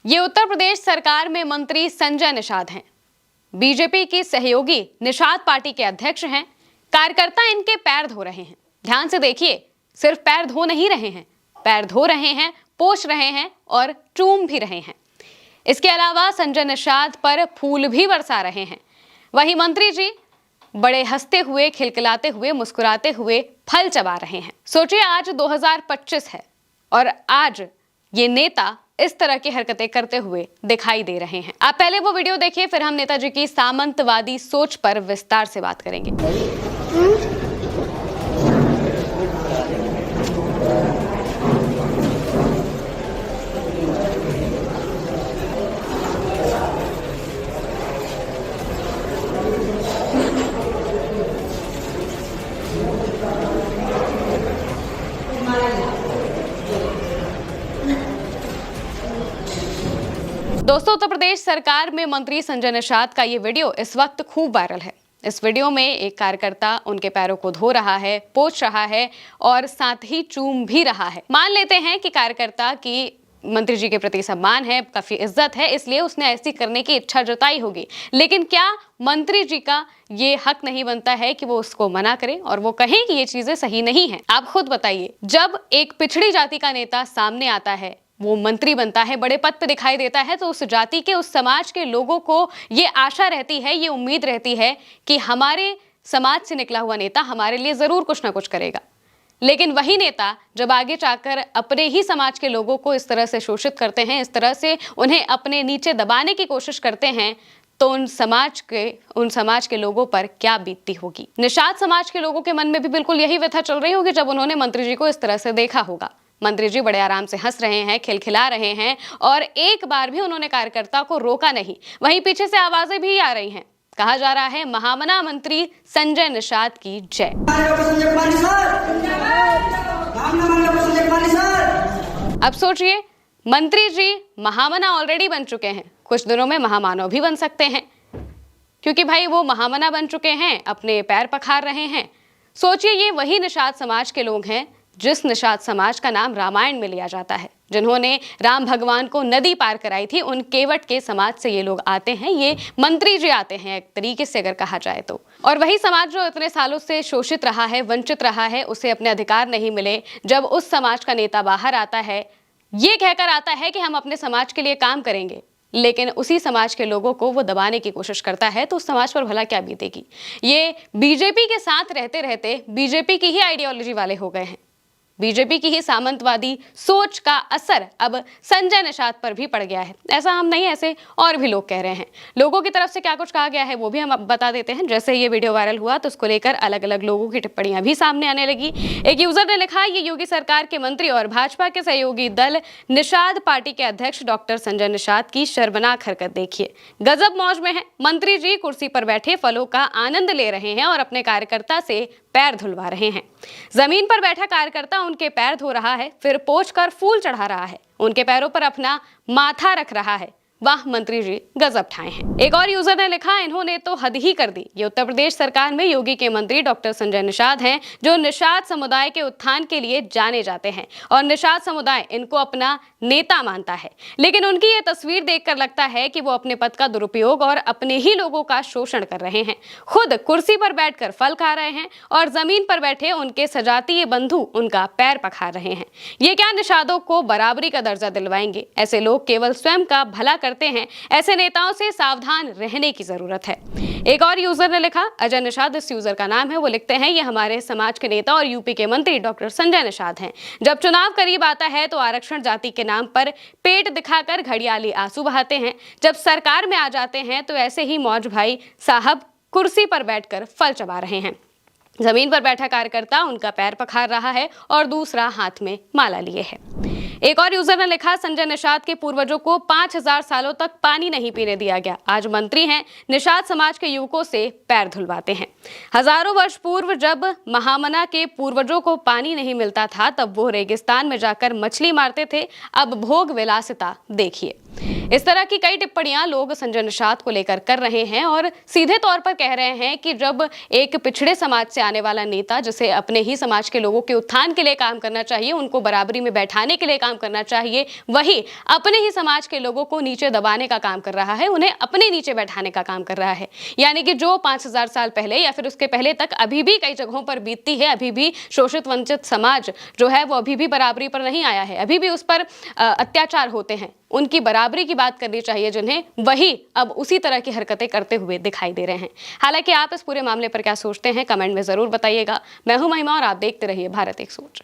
ये उत्तर प्रदेश सरकार में मंत्री संजय निषाद हैं। बीजेपी की सहयोगी निषाद पार्टी के अध्यक्ष हैं। कार्यकर्ता इनके पैर धो रहे हैं। ध्यान से देखिए, सिर्फ पैर धो नहीं रहे हैं, पैर धो रहे हैं, पोंछ रहे हैं और चूम भी रहे हैं। इसके अलावा संजय निषाद पर फूल भी बरसा रहे हैं। वहीं मंत्री जी बड़े हंसते हुए, खिलखिलाते हुए, मुस्कुराते हुए फल चबा रहे हैं। सोचिए, आज 2025 है और आज ये नेता इस तरह की हरकतें करते हुए दिखाई दे रहे हैं। आप पहले वो वीडियो देखिए, फिर हम नेताजी की सामंतवादी सोच पर विस्तार से बात करेंगे। दोस्तों, उत्तर प्रदेश सरकार में मंत्री संजय निषाद का ये वीडियो इस वक्त खूब वायरल है। इस वीडियो में एक कार्यकर्ता उनके पैरों को धो रहा है, पोंछ रहा है और साथ ही चूम भी रहा है। मान लेते हैं कि कार्यकर्ता की मंत्री जी के प्रति सम्मान है, काफी इज्जत है, इसलिए उसने ऐसी करने की इच्छा जताई होगी। लेकिन क्या मंत्री जी का ये हक नहीं बनता है कि वो उसको मना करें और वो कहें कि ये चीजें सही नहीं है? आप खुद बताइए, जब एक पिछड़ी जाति का नेता सामने आता है, वो मंत्री बनता है, बड़े पद पे दिखाई देता है, तो उस जाति के, उस समाज के लोगों को ये आशा रहती है, ये उम्मीद रहती है कि हमारे समाज से निकला हुआ नेता हमारे लिए जरूर कुछ ना कुछ करेगा। लेकिन वही नेता जब आगे जाकर अपने ही समाज के लोगों को इस तरह से शोषित करते हैं, इस तरह से उन्हें अपने नीचे दबाने की कोशिश करते हैं, तो उन समाज के लोगों पर क्या बीतती होगी। निषाद समाज के लोगों के मन में भी बिल्कुल यही व्यथा चल रही होगी जब उन्होंने मंत्री जी को इस तरह से देखा होगा। मंत्री जी बड़े आराम से हंस रहे हैं, खिलखिला रहे हैं और एक बार भी उन्होंने कार्यकर्ता को रोका नहीं। वहीं पीछे से आवाजें भी आ रही हैं। कहा जा रहा है, महामना मंत्री संजय निषाद की जय। अब सोचिए, मंत्री जी महामना ऑलरेडी बन चुके हैं, कुछ दिनों में महामानव भी बन सकते हैं, क्योंकि भाई वो महामना बन चुके हैं, अपने पैर पखार रहे हैं। सोचिए, ये वही निषाद समाज के लोग हैं जिस निषाद समाज का नाम रामायण में लिया जाता है, जिन्होंने राम भगवान को नदी पार कराई थी। उन केवट के समाज से ये लोग आते हैं, ये मंत्री जी आते हैं एक तरीके से अगर कहा जाए तो। और वही समाज जो इतने सालों से शोषित रहा है, वंचित रहा है, उसे अपने अधिकार नहीं मिले, जब उस समाज का नेता बाहर आता है, ये कहकर आता है कि हम अपने समाज के लिए काम करेंगे, लेकिन उसी समाज के लोगों को वो दबाने की कोशिश करता है, तो उस समाज पर भला क्या बीतेगी। ये बीजेपी के साथ रहते रहते बीजेपी की ही आइडियोलॉजी वाले हो गए हैं। बीजेपी की ही सामंतवादी सोच का असर अब संजय निषाद पर भी पड़ गया है। ऐसा हम नहीं, ऐसे और भी लोग कह रहे हैं। लोगों की तरफ से क्या कुछ कहा गया है वो भी हम अब बता देते हैं। जैसे ये वीडियो वायरल हुआ तो उसको लेकर अलग अलग लोगों की टिप्पणियां भी सामने आने लगी। एक यूजर ने लिखा, ये योगी सरकार के मंत्री और भाजपा के सहयोगी दल निषाद पार्टी के अध्यक्ष डॉक्टर संजय निषाद की शर्मनाक हरकत देखिए। गजब मौज में है। मंत्री जी कुर्सी पर बैठे फलों का आनंद ले रहे हैं और अपने कार्यकर्ता से पैर धुलवा रहे हैं। जमीन पर बैठा कार्यकर्ता उनके पैर धो रहा है, फिर पोंछ कर फूल चढ़ा रहा है, उनके पैरों पर अपना माथा रख रहा है। वाह, मंत्री जी गजब ठाए हैं। एक और यूजर ने लिखा, इन्होंने तो हद ही कर दी। ये उत्तर प्रदेश सरकार में योगी के मंत्री डॉक्टर संजय निषाद हैं, जो निषाद समुदाय के उत्थान के लिए जाने जाते हैं और निषाद समुदाय इनको अपना नेता मानता है। लेकिन उनकी ये तस्वीर देखकर लगता है कि वो अपने पद का दुरुपयोग और अपने ही लोगों का शोषण कर रहे हैं। खुद कुर्सी पर बैठकर फल खा रहे हैं और जमीन पर बैठे उनके सजातीय बंधु उनका पैर पखार रहे हैं। ये क्या निषादों को बराबरी का दर्जा दिलवाएंगे? ऐसे लोग केवल स्वयं का भला करते हैं। ऐसे नेताओं से सावधान रहने की जरूरत है। एक और यूजर ने लिखा, अजय निषाद इस यूजर का नाम है। वो लिखते हैं, ये हमारे समाज के नेता और यूपी के मंत्री डॉक्टर संजय निषाद हैं। जब चुनाव करीब आता है तो आरक्षण जाति के नाम पर पेट दिखाकर घड़ियाली आंसू बहाते हैं। जब सरकार में आ जाते हैं तो ऐसे ही मौज भाई साहब कुर्सी पर बैठकर फल चबा रहे हैं। जमीन पर बैठा कार्यकर्ता उनका पैर पखार रहा है और दूसरा हाथ में माला लिए है। एक और यूजर ने लिखा, संजय निषाद के पूर्वजों को 5000 सालों तक पानी नहीं पीने दिया गया। आज मंत्री हैं, निषाद समाज के युवकों से पैर धुलवाते हैं। हजारों वर्ष पूर्व जब महामना के पूर्वजों को पानी नहीं मिलता था, तब वो रेगिस्तान में जाकर मछली मारते थे। अब भोग विलासिता देखिए। इस तरह की कई टिप्पणियां लोग संजय निषाद को लेकर कर रहे हैं और सीधे तौर पर कह रहे हैं कि जब एक पिछड़े समाज से आने वाला नेता, जिसे अपने ही समाज के लोगों के उत्थान के लिए काम करना चाहिए, उनको बराबरी में बैठाने के लिए काम करना चाहिए, वही अपने ही समाज के लोगों को नीचे दबाने का काम कर रहा है, उन्हें अपने नीचे बैठाने का काम कर रहा है। यानी कि जो 5000 साल पहले या फिर उसके पहले तक अभी भी कई जगहों पर बीतती है, अभी भी शोषित वंचित समाज जो है वो अभी भी बराबरी पर नहीं आया है, अभी भी उस पर अत्याचार होते हैं, उनकी बराबरी की बात करनी चाहिए, जिन्हें वही अब उसी तरह की हरकतें करते हुए दिखाई दे रहे हैं। हालांकि आप इस पूरे मामले पर क्या सोचते हैं, कमेंट में जरूर बताइएगा। मैं हूं महिमा और आप देखते रहिए भारत एक सोच।